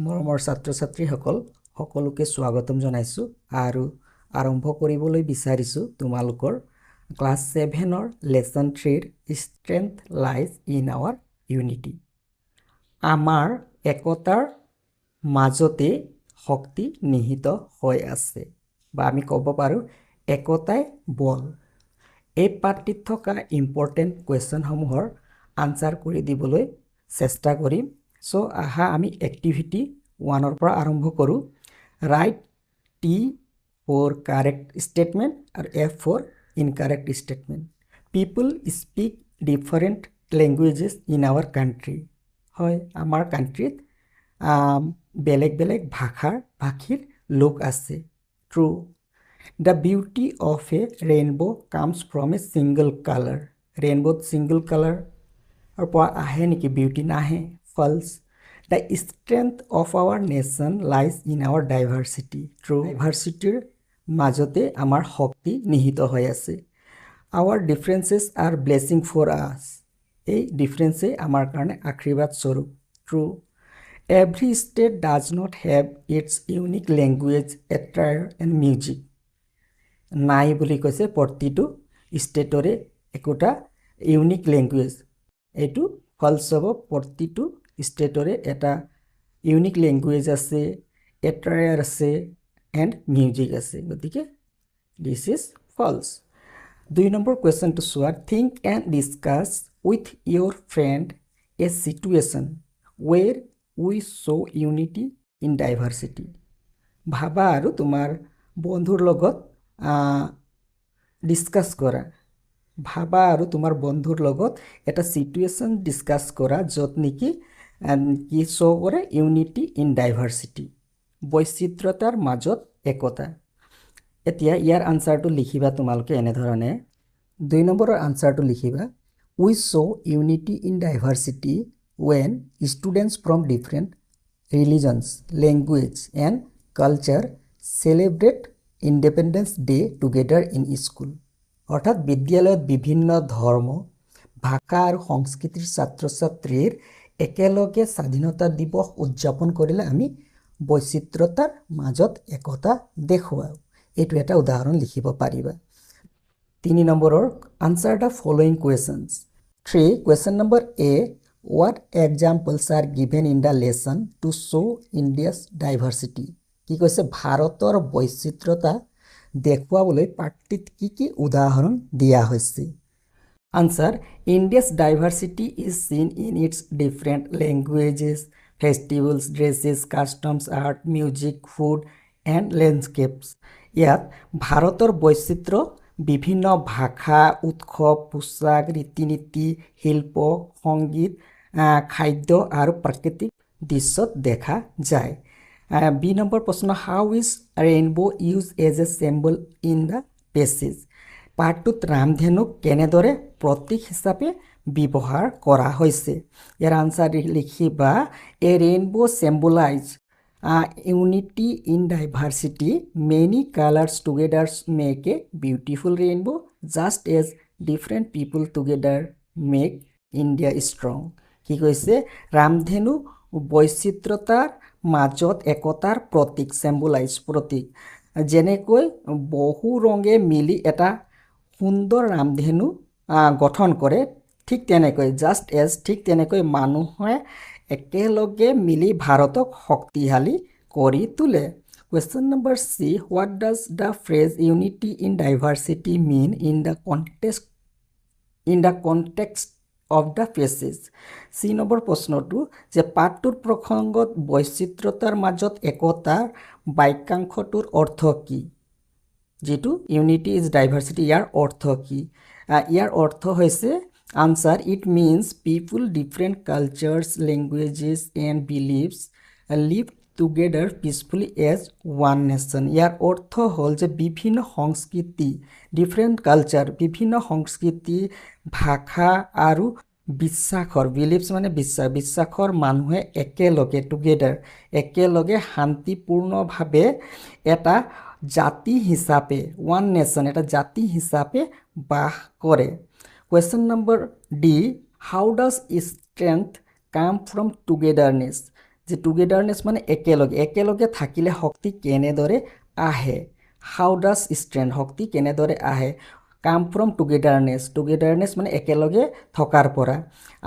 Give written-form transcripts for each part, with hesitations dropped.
মৰমৰ ছাত্ৰ-ছাত্ৰীসকল সকলোকে স্বাগতম জনাইছোঁ আৰু আৰম্ভ কৰিবলৈ বিচাৰিছোঁ তোমালোকৰ ক্লাছ 7ৰ লেসন 3ৰ strength lies in our unity. আমাৰ একতাৰ মাজতে শক্তি নিহিত হৈ আছে, বা আমি ক'ব পাৰোঁ একতাই বল। এই পাঠটিত থকা ইম্পৰ্টেণ্ট কুৱেশ্যনসমূহৰ আনসাৰ কৰি দিবলৈ চেষ্টা কৰিম। সো আহা আমি এক্টিভিটি 1ৰ পৰা আৰম্ভ কৰোঁ। Right T for correct statement আৰু F for incorrect statement. People speak different languages in our country. হয়, আমাৰ কাণ্ট্ৰিত বেলেগ বেলেগ ভাষীৰ লোক আছে। True. The beauty of a rainbow comes from a single color. Rainbow single color or পৰা আহে নেকি? Beauty নাহে। False. The strength of our nation lies in our diversity. True. Diversity মাজতে আমাৰ শক্তি নিহিত হৈ আছে। Our differences are blessing for us. এই ডিফাৰেন্সে আমাৰ কাৰণে আশীৰ্বাদ স্বৰূপ। True. Every state does not have its unique language, attire and music. নাই বুলি কৈছে প্ৰতিটো ষ্টেটৰে একোটা ইউনিক লেংগুৱেজ। এইটো ফলছ হ'ব। প্ৰতিটো ষ্টেটৰে এটা ইউনিক লেংগুৱেজ আছে, এটায়াৰ আছে এণ্ড মিউজিক আছে। গতিকে দিছ ইজ ফলছ। 2 নম্বৰ কুৱেশ্যনটো চোৱা। Think and discuss with your friend a situation where we show' unity in diversity. ভাবা আৰু তোমাৰ বন্ধুৰ লগত ডিছকাছ কৰা। ভাবা আৰু তোমাৰ বন্ধুৰ লগত এটা চিটুৱেশ্যন ডিছকাছ কৰা য'ত নেকি কি শ্ব' কৰে ইউনিটি ইন ডাইভাৰ্চিটি, বৈচিত্ৰতাৰ মাজত একতা। এতিয়া ইয়াৰ আনচাৰটো লিখিবা তোমালোকে এনেধৰণে। 2 নম্বৰৰ আনচাৰটো লিখিবা। We show' unity in diversity when students from different religions, language and culture celebrate independence day together in school. অৰ্থাৎ বিদ্যালয়ত বিভিন্ন ধৰ্ম, ভাষা আৰু সংস্কৃতিৰ ছাত্ৰ ছাত্ৰীৰ একেলগে স্বাধীনতা দিৱস উদযাপন কৰিলে আমি বৈচিত্ৰতাৰ মাজত একতা দেখুৱাওঁ। এইটো এটা উদাহৰণ লিখিব পাৰিবা। 3 নম্বৰৰ answer the following questions. 3 question number A. What examples are given in the lesson to show India's diversity? কি কৈছে? ভাৰতৰ বৈচিত্ৰতা দেখুৱাবলৈ পাঠটিত কি কি উদাহৰণ দিয়া হৈছে? Answer. India's diversity is seen in its different languages, festivals, dresses, customs, art, music, food and landscapes. ইয়াত ভাৰতৰ বৈচিত্ৰ্য বিভিন্ন ভাষা, উৎসৱ, পোচাক, ৰীতি নীতি, শিল্প, সংগীত, খাদ্য আৰু প্ৰাকৃতিক দৃশ্যত দেখা যায়। বি নম্বৰ প্ৰশ্ন। How is rainbow use as a symbol in the passage. পাঠটোত ৰামধেনুক কেনেদৰে প্ৰতীক হিচাপে ব্যৱহাৰ কৰা হৈছে? ইয়াৰ আনচাৰ লিখিবা। A rainbow symbolise unity in diversity, many colours together make a beautiful rainbow, just as different people together make India strong. কি কৈছে? ৰামধেনু বৈচিত্ৰতাৰ মাজত একতাৰ প্ৰতীক, চিম্বলাইজ প্ৰতীক। যেনেকৈ বহু ৰঙে মিলি এটা সুন্দৰ ৰামধেনু গঠন কৰে, ঠিক তেনেকৈ জাষ্ট এজ, ঠিক তেনেকৈ মানুহে একেলগে মিলি ভাৰতক শক্তিশালী কৰি তোলে। Question number C. What does the phrase unity in diversity mean in the context of the passage. C number প্ৰশ্নটো যে পাঠটোৰ প্ৰসংগত বৈচিত্ৰতাৰ মাজত একতাৰ বাক্যাংশটোৰ অৰ্থ কি? যিটো ইউনিটি ইজ ডাইভাৰ্চিটি, ইয়াৰ অৰ্থ কি? ইয়াৰ অৰ্থ হৈছে answer. It means people different cultures, languages and beliefs live together peacefully as one nation. ইয়াৰ অৰ্থ হ'ল যে বিভিন্ন সংস্কৃতি, ডিফাৰেণ্ট কালচাৰ, বিভিন্ন সংস্কৃতি, ভাষা আৰু বিশ্বাসৰ, বিলিভছ মানে বিশ্বাস, বিশ্বাসৰ মানুহে একেলগে টুগেডাৰ, একেলগে শান্তিপূৰ্ণভাৱে এটা জাতি হিচাপে, ওৱান নেশ্যন, এটা জাতি হিচাপে বাস কৰে। Question number D. How does strength কাম ফ্ৰম টুগেডাৰনেছ। যে টুগেডাৰনেছ মানে একেলগে থাকিলে শক্তি কেনেদৰে আহে, হাউ ডাজ ষ্ট্ৰেংথ শক্তি কেনেদৰে আহে, কাম ফ্ৰম টুগেডাৰনেছ মানে একেলগে থকাৰ পৰা।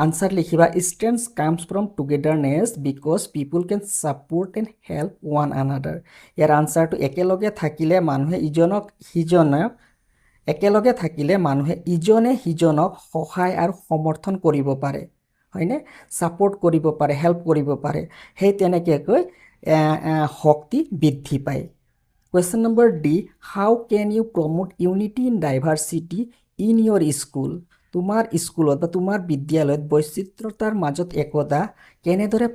আনচাৰ লিখিবা strength comes from togetherness because people can support and help one another. ইয়াৰ আনচাৰটো একেলগে থাকিলে মানুহে ইজনে সিজনক সহায় আৰু সমৰ্থন কৰিব পাৰে, হয়নে, ছাপোৰ্ট কৰিব পাৰে, হেল্প কৰিব পাৰে, সেই তেনেকৈ শক্তি বৃদ্ধি পায়। Question number D, how can you promote unity in diversity in your school. তোমাৰ স্কুলত বা তোমাৰ বিদ্যালয়ত বৈচিত্ৰতাৰ মাজত একতা কেনেদৰে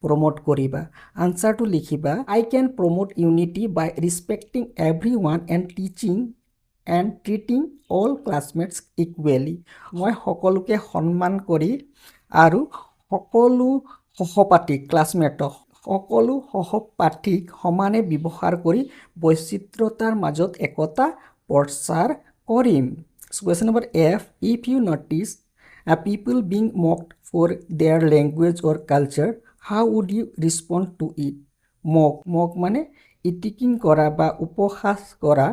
প্ৰমোট কৰিবা। আনচাৰটো লিখিবা I can promote unity by respecting everyone and treating all classmates equally. মই সকলোকে সন্মান কৰি আৰু সকলো সহপাঠীক সমানে ব্যৱহাৰ কৰি বৈচিত্ৰতাৰ মাজত একতা প্ৰচাৰ কৰিম। Question number F, if you notice people being mocked for their language or culture, how would you respond to it. Mock মানে ইটিকিং কৰা বা উপহাস কৰা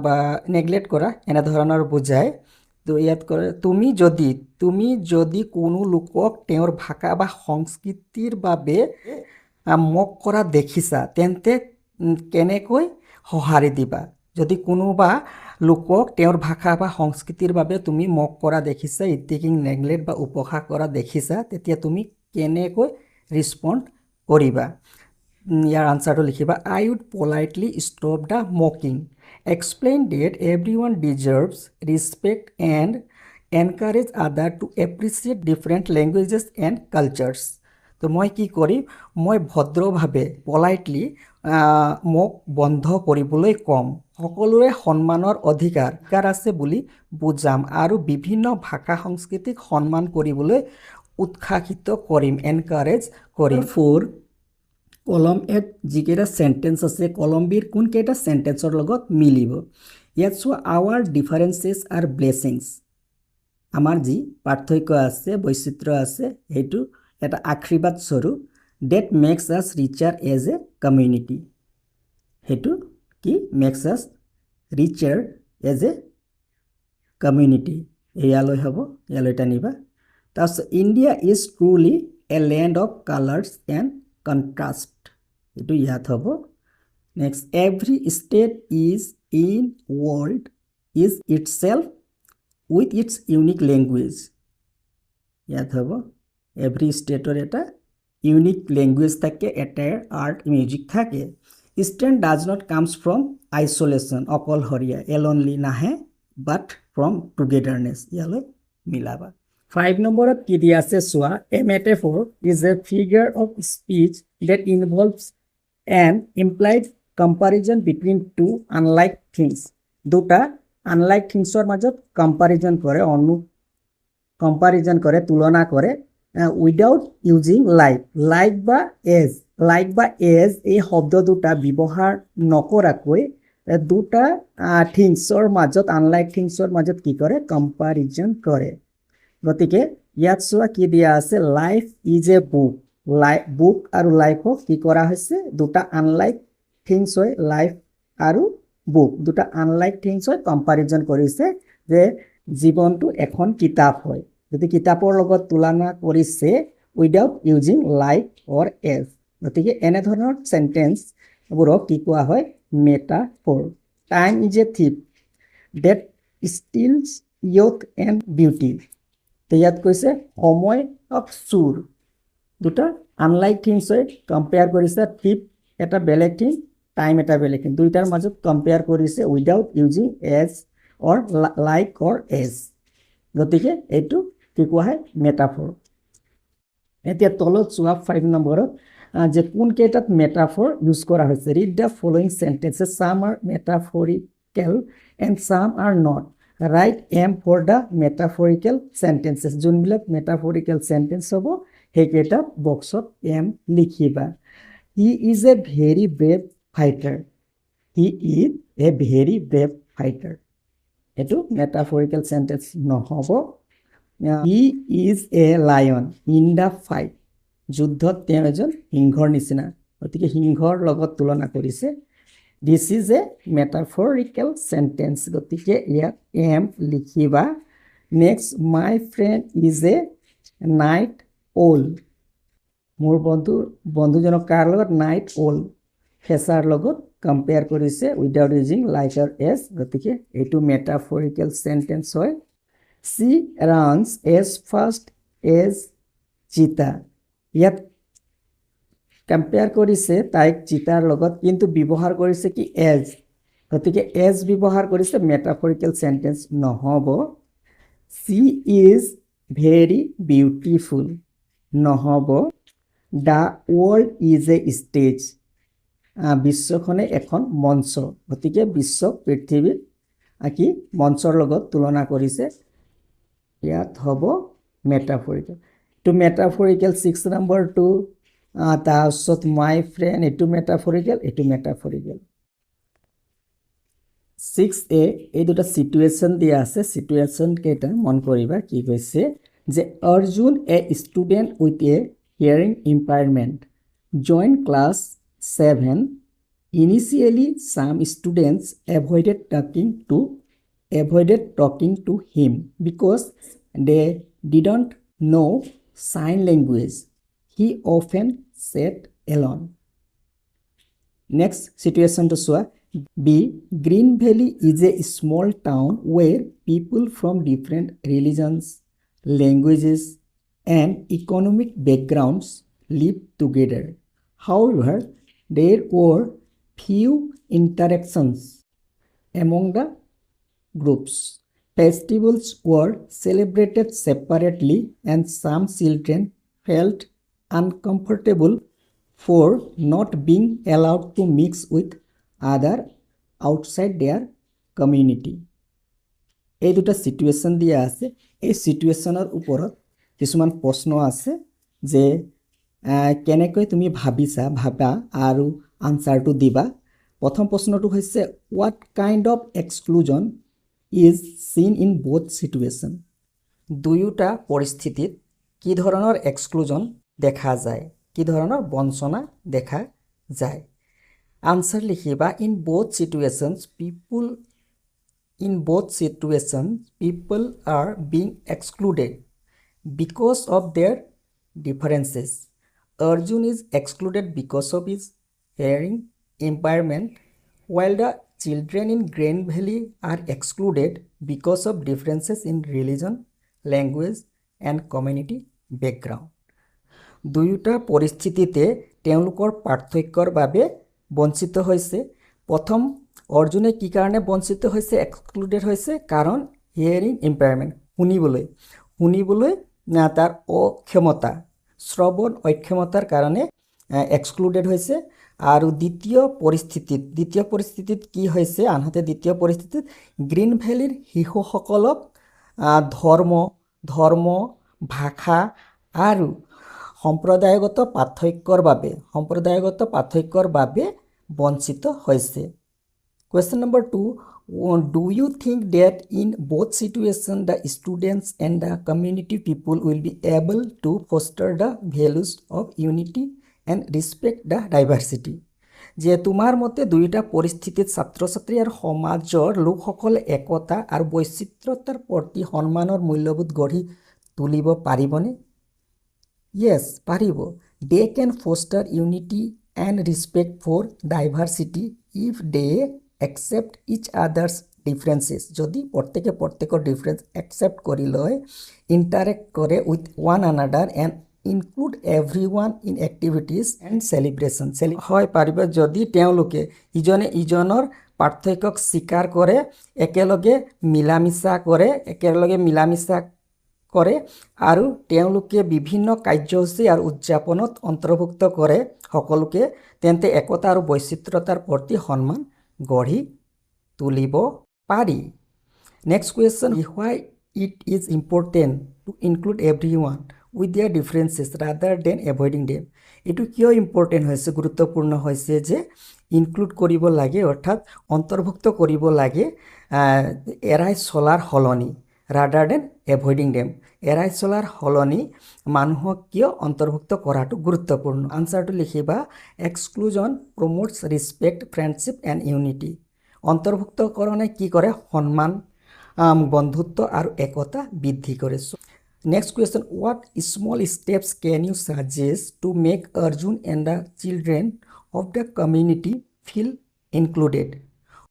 বা নেগলেক্ট কৰা এনেধৰণৰ বুজায়। তো ইয়াত কৰে তুমি যদি কোনো লোকক তেওঁৰ ভাষা বা সংস্কৃতিৰ বাবে মক কৰা দেখিছা তেন্তে কেনেকৈ সঁহাৰি দিবা। যদি কোনোবা লোকক তেওঁৰ ভাষা বা সংস্কৃতিৰ বাবে তুমি মক কৰা দেখিছা, ইটিকিং, নেগলেক্ট বা উপহাস কৰা দেখিছা, তেতিয়া তুমি কেনেকৈ ৰিছপণ্ড কৰিবা। ইয়াৰ আনচাৰটো লিখিবা I would politely stop the mocking, explain that everyone deserves respect and encourage other to appreciate different languages and cultures. তো মই কি কৰিম, মই ভদ্ৰভাৱে পলাইটলি মোক বন্ধ কৰিবলৈ ক'ম, সকলোৰে সন্মানৰ অধিকাৰ আছে বুলি বুজাম আৰু বিভিন্ন ভাষা সংস্কৃতিক সন্মান কৰিবলৈ উৎসাহিত কৰিম, এনকাৰেজ কৰিম। 4, কলম এত যিকেইটা চেণ্টেঞ্চ আছে কলম বিৰ কোনকেইটা চেণ্টেঞ্চৰ লগত মিলিব। ইয়াত চোৱা আৱাৰ ডিফাৰেঞ্চেছ আৰ ব্লেছিংছ, আমাৰ যি পাৰ্থক্য আছে, বৈচিত্ৰ্য আছে, সেইটো এটা আশীৰ্বাদ স্বৰূপ। ডেট মেক্স আছ ৰিচাৰ এজ এ কমিউনিটি, সেইটো কি মেক্স আছ ৰিচাৰ এজ এ কমিউনিটি, ইয়ালৈ হ'ব, ইয়ালৈ টানিবা। তাৰপিছত India is truly a land of colours and contrast, এইটো ইয়াত হ'ব। Next every state is in world is itself with its unique language, ইয়াত হ'ব। এভৰি ষ্টেটৰ এটা ইউনিক লেংগুৱেজ থাকে, এটাৰ আৰ্ট মিউজিক থাকে। Strength does not comes from isolation, অকলশৰীয়া, এলনলি নাহে, বাট ফ্ৰম টুগেডাৰনেছ, ইয়ালৈ মিলাবা। 5 নম্বৰত কি দিয়া আছে চোৱা, a metaphor is a figure of speech that involves an implied comparison between two unlike things. দুটা আনলাইক থিংছৰ মাজত কম্পাৰিজন কৰে, তুলনা কৰে, উইদাউট ইউজিং লাইক বা এজ এই শব্দ দুটা ব্যৱহাৰ নকৰাকৈ দুটা থিংছৰ মাজত, আনলাইক থিংছৰ মাজত কি কৰে, কম্পাৰিজন কৰে। গতিকে ইয়াত চোৱা কি দিয়া আছে, লাইফ ইজ এ বুক আৰু লাইফক কি কৰা হৈছে, দুটা আনলাইক থিংছ হয়, লাইফ আৰু বুক দুটা আনলাইক থিংছ হয়, কম্পাৰিজন কৰিছে যে জীৱনটো এখন কিতাপ হয়, যদি কিতাপৰ লগত তুলনা কৰিছে without using like or as. গতিকে এনেধৰণৰ চেণ্টেঞ্চবোৰক কি কোৱা হয়, metaphor. Time is a thief that steals youth and beauty, তো ইয়াত কৈছে সময় অফ চোৰ, দুটা আনলাইক থিংছ হয়, কম্পেয়াৰ কৰিছে, থিপ এটা বেলেগ থিং, টাইম এটা বেলেগ থিং, দুইটাৰ মাজত কম্পেয়াৰ কৰিছে without using as or like or as. গতিকে এইটো কি কোৱা হয়, মেটাফৰ। এতিয়া তলত চোৱা 5 নম্বৰত যে কোনকেইটাত মেটাফৰ ইউজ কৰা হৈছে। Read the following sentences, some are metaphorical and some are not, write M for the metaphorical sentences. যোনবিলাক মেটাফৰিকেল চেণ্টেঞ্চ হ'ব সেইকেইটা বক্সত এম লিখিবা। He is a very brave fighter, he is a very brave fighter, এইটো metaphorical sentence নহ'ব। He is a lion in the fight, যুদ্ধত তেওঁ এজন সিংহৰ নিচিনা, গতিকে সিংহৰ লগত তুলনা কৰিছে। দিছ ইজ এ মেটাফৰিকেল চেণ্টেন্স, গতিকে ইয়াত এম লিখিবা। Next, my friend is a night owl. মোৰ বন্ধুজনক কাৰ লগত? নাইট অল, ফেচাৰ লগত কম্পেয়াৰ কৰিছে উইদাউট ইউজিং লাইক আৰু এজ, গতিকে এইটো মেটাফৰিকেল চেণ্টেন্স হয়। She runs as fast as cheetah, ইয়াত কম্পেয়াৰ কৰিছে তাইক চিতাৰ লগত, কিন্তু ব্যৱহাৰ কৰিছে কি? এজ, গতিকে এজ ব্যৱহাৰ কৰিছে, মেটাফৰিকেল চেণ্টেন্স নহ'ব। চি ইজ ভেৰি বিউটিফুল নহ'ব। The world is a stage, বিশ্বখনে এখন মঞ্চ, গতিকে বিশ্বক পৃথিৱীত কি মঞ্চৰ লগত তুলনা কৰিছে, ইয়াত হ'ব মেটাফৰিকেল। এইটো মেটাফৰিকেল 6 নম্বৰটো। তাৰপিছত মাই ফ্ৰেণ্ড, এইটো মেটাফৰিকেল, এইটো মেটাফৰিকেল। 6A, এই দুটা চিটুৱেশ্যন দিয়া আছে, চিটুৱেশ্যন কেইটা মন কৰিবা। কি কৈছে যে Arjun a student with a hearing impairment join class 7. Initially, some students avoided talking to him because they didn't know sign language. He often sat alone. Next situation to show. B. Green Valley is a small town where people from different religions, languages, and economic backgrounds live together. However, there were few interactions among the groups. Festivals were celebrated separately, and some children felt uncomfortable for not being allowed to mix with other outside their community. এই দুটা situation দিয়া আছে। এই চিটুৱেশ্যনৰ ওপৰত কিছুমান প্ৰশ্ন আছে যে কেনেকৈ তুমি ভাবা আৰু আনচাৰটো দিবা। প্ৰথম প্ৰশ্নটো হৈছে what kind of exclusion is চিন ইন বোথ চিটুৱেশ্যন, দুয়োটা পৰিস্থিতিত কি ধৰণৰ এক্সক্লুজন দেখা যায়, কি ধৰণৰ বঞ্চনা দেখা যায়। আনচাৰ লিখিবা। In both situations people are being excluded because of their differences. Arjun is excluded because of his hearing impairment, while the children in Green Valley are excluded because of differences in religion, language, and community background. দুয়োটা পৰিস্থিতিতে তেওঁলোকৰ পাৰ্থক্যৰ বাবে বঞ্চিত হৈছে। প্ৰথম, অৰ্জুনে কি কাৰণে বঞ্চিত হৈছে, এক্সক্লুডেড হৈছে? কাৰণ হিয়াৰিং ইম্পায়াৰমেণ্ট, শুনিবলৈ তাৰ অক্ষমতা, শ্ৰৱণ অক্ষমতাৰ কাৰণে এক্সক্লুডেড হৈছে। আৰু দ্বিতীয় পৰিস্থিতিত কি হৈছে? আনহাতে দ্বিতীয় পৰিস্থিতিত গ্ৰীণ ভেলীৰ শিশুসকলক ধৰ্ম, ভাষা আৰু সম্প্ৰদায়গত পাৰ্থক্যৰ বাবে বঞ্চিত হৈছে। Question number 2, do you think that in both situations the students and the community people will be able to foster the values of unity and respect the diversity? যে তোমাৰ মতে দুয়োটা পৰিস্থিতিত ছাত্ৰ ছাত্ৰী আৰু সমাজৰ লোকসকলে একতা আৰু বৈচিত্ৰতাৰ প্ৰতি সন্মানৰ মূল্যবোধ গঢ়ি তুলিব পাৰিবনে? Yes, পাৰিব। They can foster unity and respect for diversity if they accept each other's differences. যদি প্ৰত্যেকৰ ডিফাৰেঞ্চ একচেপ্ট কৰি লয়, ইণ্টাৰেক্ট কৰে with one another and include everyone in activities and celebration. হয়, পাৰিব যদি তেওঁলোকে ইজনৰ পাৰ্থক্যক স্বীকাৰ কৰে, একেলগে মিলামিছা কৰে আৰু তেওঁলোকে বিভিন্ন কাৰ্যসূচী আৰু উদযাপনত অন্তৰ্ভুক্ত কৰে সকলোকে, তেন্তে একতা আৰু বৈচিত্ৰতাৰ প্ৰতি সন্মান গঢ়ি তুলিব পাৰি। Next question, why it is important to include everyone with their differences rather than avoiding them? এইটো কিয় ইম্পৰ্টেণ্ট হৈছে, গুৰুত্বপূৰ্ণ হৈছে যে ইনক্লুড কৰিব লাগে, অৰ্থাৎ অন্তৰ্ভুক্ত কৰিব লাগে এৰাই চলাৰ সলনি। ৰাডাৰ দেন এভইডিং ডেম এৰাই চলাৰ সলনি মানুহক কিয় অন্তৰ্ভুক্ত কৰাটো গুৰুত্বপূৰ্ণ আনচাৰটো লিখিবা exclusion promotes respect friendship and unity অন্তৰ্ভুক্তকৰণে কি কৰে সন্মান বন্ধুত্ব আৰু একতা বৃদ্ধি কৰে next question what small steps can you suggest to make Arjun and the children of the community feel included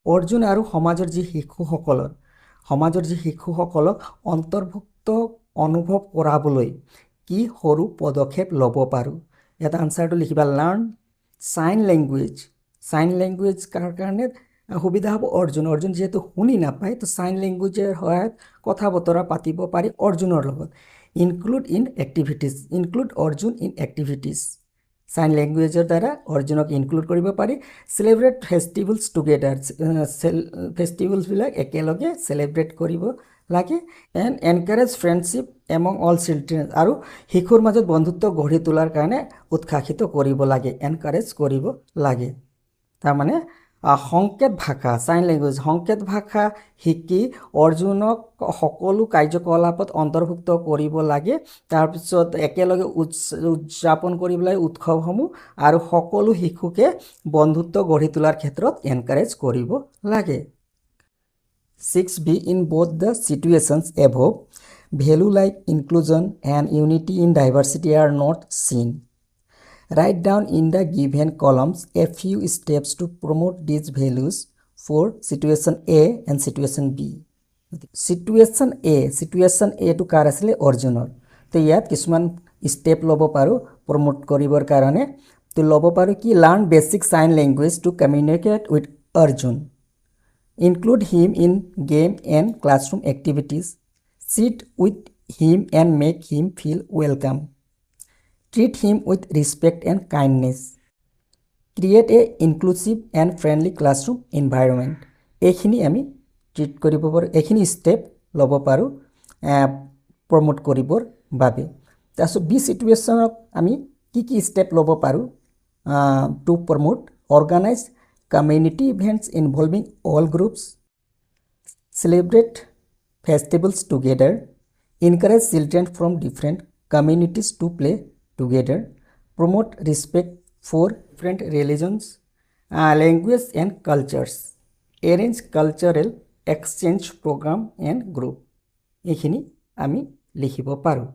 Arjun আৰু সমাজৰ যি শিশুসকলক অন্তৰ্ভুক্ত অনুভৱ কৰাবলৈ কি সৰু পদক্ষেপ ল'ব পাৰোঁ ইয়াত আনচাৰটো লিখিবা লাৰ্ণ চাইন লেংগুৱেজ কাৰ কাৰণে সুবিধা হ'ব অৰ্জুন যিহেতু শুনি নাপায় তো চাইন লেংগুৱেজৰ সহায়ত কথা বতৰা পাতিব পাৰি অৰ্জুনৰ লগত include Arjun in activities sign লেংগুৱেজৰ দ্বাৰা অৰ্জুনক ইনক্লুড কৰিব পাৰি চেলিব্ৰেট ফেষ্টিভেলছ টুগেডাৰ ফেষ্টিভেলছবিলাক একেলগে চেলিব্ৰেট কৰিব লাগে and encourage friendship among all children আৰু শিশুৰ মাজত বন্ধুত্ব গঢ়ি তোলাৰ কাৰণে উৎসাহিত কৰিব লাগে এনকাৰেজ কৰিব লাগে তাৰমানে সংকেত ভাষা চাইন লেংগুৱেজ সংকেত ভাষা শিকি অৰ্জুনক সকলো কাৰ্যকলাপত অন্তৰ্ভুক্ত কৰিব লাগে তাৰপিছত একেলগে উদযাপন কৰিবলৈ উৎসৱসমূহ আৰু সকলো শিশুকে বন্ধুত্ব গঢ়ি তোলাৰ ক্ষেত্ৰত এনকাৰেজ কৰিব লাগে 6b in both the situations above value like inclusion and unity in diversity are not seen Write down in the given columns a few steps to promote these values for situation A and situation B. Situation A to কাৰ আছিলে অৰ্জুনৰ তো ইয়াত কিছুমান step ল'ব পাৰোঁ promote কৰিবৰ কাৰণে তো ল'ব পাৰোঁ কি learn basic sign language to communicate with Arjun include him in game and classroom activities sit with him and make him feel welcome Treat him with respect and kindness. Create a inclusive and friendly classroom environment. এইখিনি আমি treat কৰিব পাৰোঁ এইখিনি step ল'ব পাৰোঁ promote কৰিবৰ বাবে তাৰপিছত বি চিটুৱেশ্যনত আমি কি ষ্টেপ ল'ব পাৰোঁ to promote organize community events involving all groups celebrate festivals together encourage children from different communities to play together, promote respect for different religions, language and cultures, arrange cultural exchange program and group. এইখিনি আমি লিখিব পাৰোঁ